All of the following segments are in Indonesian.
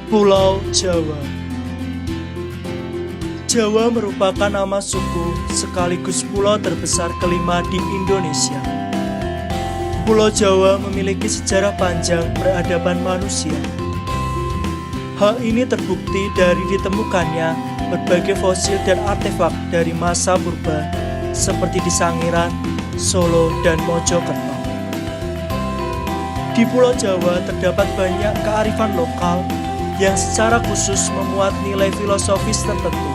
Pulau Jawa. Jawa merupakan nama suku sekaligus pulau terbesar kelima di Indonesia. Pulau Jawa memiliki sejarah panjang peradaban manusia. Hal ini terbukti dari ditemukannya berbagai fosil dan artefak dari masa purba seperti di Sangiran, Solo, dan Mojokerto. Di Pulau Jawa terdapat banyak kearifan lokal yang secara khusus memuat nilai filosofis tertentu.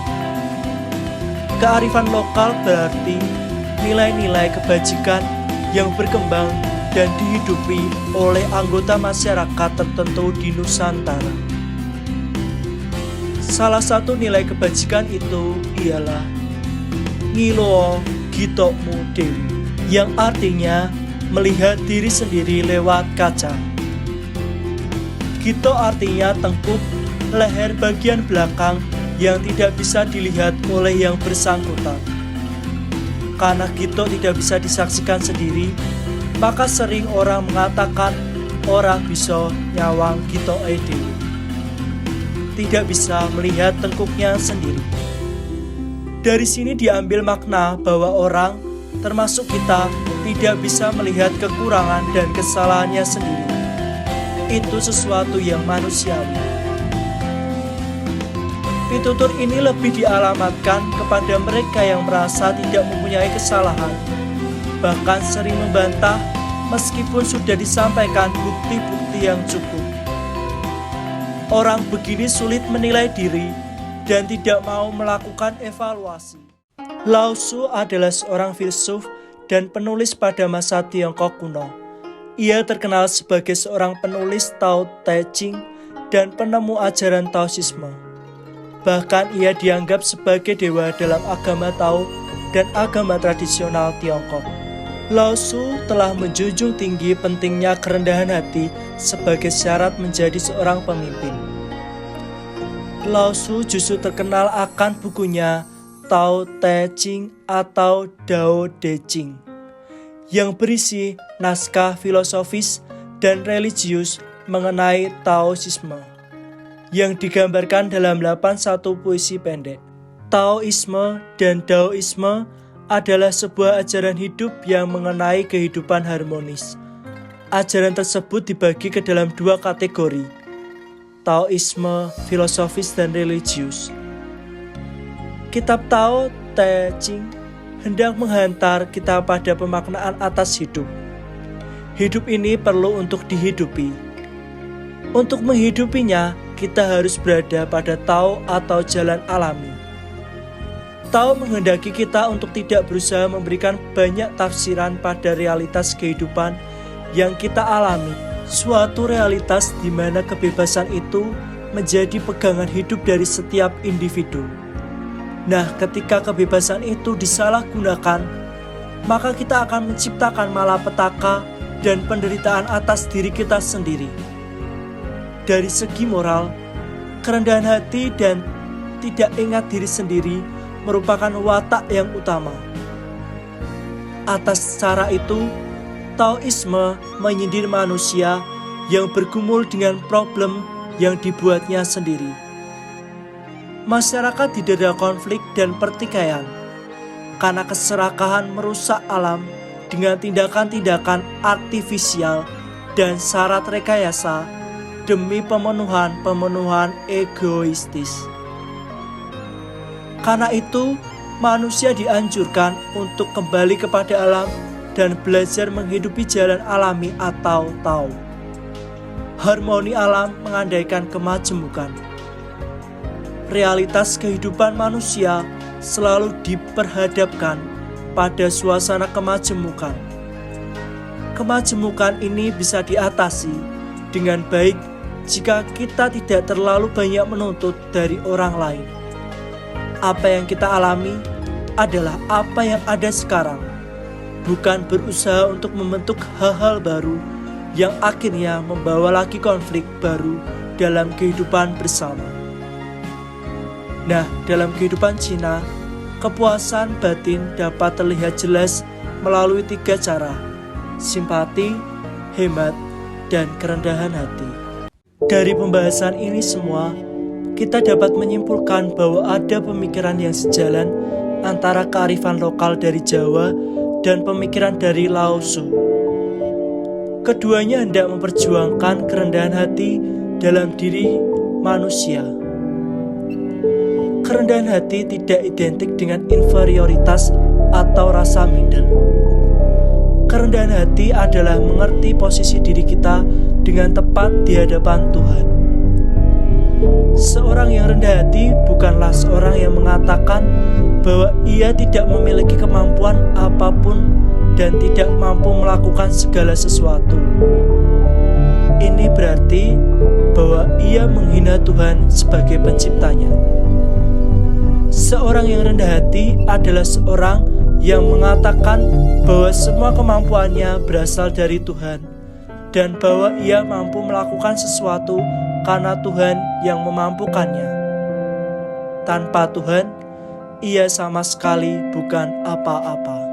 Kearifan lokal berarti nilai-nilai kebajikan yang berkembang dan dihidupi oleh anggota masyarakat tertentu di Nusantara. Salah satu nilai kebajikan itu ialah Ngilowo Gitokmu Dewi, yang artinya melihat diri sendiri lewat kaca. Gito artinya tengkuk, leher bagian belakang yang tidak bisa dilihat oleh yang bersangkutan. Karena Gito tidak bisa disaksikan sendiri, maka sering orang mengatakan orang bisa nyawang Gito Dewi, tidak bisa melihat tengkuknya sendiri. Dari sini diambil makna bahwa orang, termasuk kita, tidak bisa melihat kekurangan dan kesalahannya sendiri. Itu sesuatu yang manusiawi. Pitutur ini lebih dialamatkan kepada mereka yang merasa tidak mempunyai kesalahan, bahkan sering membantah meskipun sudah disampaikan bukti-bukti yang cukup. Orang begini sulit menilai diri dan tidak mau melakukan evaluasi. Lao Tzu adalah seorang filsuf dan penulis pada masa Tiongkok kuno. Ia terkenal sebagai seorang penulis Tao Te Ching dan penemu ajaran Taoisme. Bahkan ia dianggap sebagai dewa dalam agama Tao dan agama tradisional Tiongkok. Lao Tzu telah menjunjung tinggi pentingnya kerendahan hati sebagai syarat menjadi seorang pemimpin. Lao Tzu justru terkenal akan bukunya Tao Te Ching atau Dao De Ching, yang berisi naskah filosofis dan religius mengenai Taoisme, yang digambarkan dalam 81 puisi pendek. Taoisme dan Daoisme adalah sebuah ajaran hidup yang mengenai kehidupan harmonis. Ajaran tersebut dibagi ke dalam dua kategori, Taoisme filosofis dan religius. Kitab Tao Te Ching hendak menghantar kita pada pemaknaan atas hidup. Hidup ini perlu untuk dihidupi. Untuk menghidupinya, kita harus berada pada Tao atau jalan alami. Tao menghendaki kita untuk tidak berusaha memberikan banyak tafsiran pada realitas kehidupan yang kita alami. Suatu realitas di mana kebebasan itu menjadi pegangan hidup dari setiap individu. Nah, ketika kebebasan itu disalahgunakan, maka kita akan menciptakan malapetaka dan penderitaan atas diri kita sendiri. Dari segi moral, kerendahan hati dan tidak ingat diri sendiri merupakan watak yang utama. Atas cara itu, Taoisme menyindir manusia yang bergumul dengan problem yang dibuatnya sendiri. Masyarakat didera konflik dan pertikaian karena keserakahan merusak alam dengan tindakan-tindakan artifisial dan syarat rekayasa demi pemenuhan egoistis. Karena itu, manusia dianjurkan untuk kembali kepada alam dan belajar menghidupi jalan alami atau Tao. Harmoni alam mengandaikan kemajemukan. Realitas kehidupan manusia selalu diperhadapkan pada suasana kemajemukan. Kemajemukan ini bisa diatasi dengan baik jika kita tidak terlalu banyak menuntut dari orang lain. Apa yang kita alami adalah apa yang ada sekarang, bukan berusaha untuk membentuk hal-hal baru yang akhirnya membawa lagi konflik baru dalam kehidupan bersama. Nah, dalam kehidupan Cina, kepuasan batin dapat terlihat jelas melalui 3 cara: simpati, hemat, dan kerendahan hati. Dari pembahasan ini semua, kita dapat menyimpulkan bahwa ada pemikiran yang sejalan antara kearifan lokal dari Jawa dan pemikiran dari Laosu. Keduanya hendak memperjuangkan kerendahan hati dalam diri manusia. Kerendahan hati tidak identik dengan inferioritas atau rasa minder. Kerendahan hati adalah mengerti posisi diri kita dengan tepat di hadapan Tuhan. Seorang yang rendah hati bukanlah seorang yang mengatakan bahwa ia tidak memiliki kemampuan apapun dan tidak mampu melakukan segala sesuatu. Ini berarti bahwa ia menghina Tuhan sebagai penciptanya. Seorang yang rendah hati adalah seorang yang mengatakan bahwa semua kemampuannya berasal dari Tuhan dan bahwa ia mampu melakukan sesuatu karena Tuhan yang memampukannya. Tanpa Tuhan, ia sama sekali bukan apa-apa.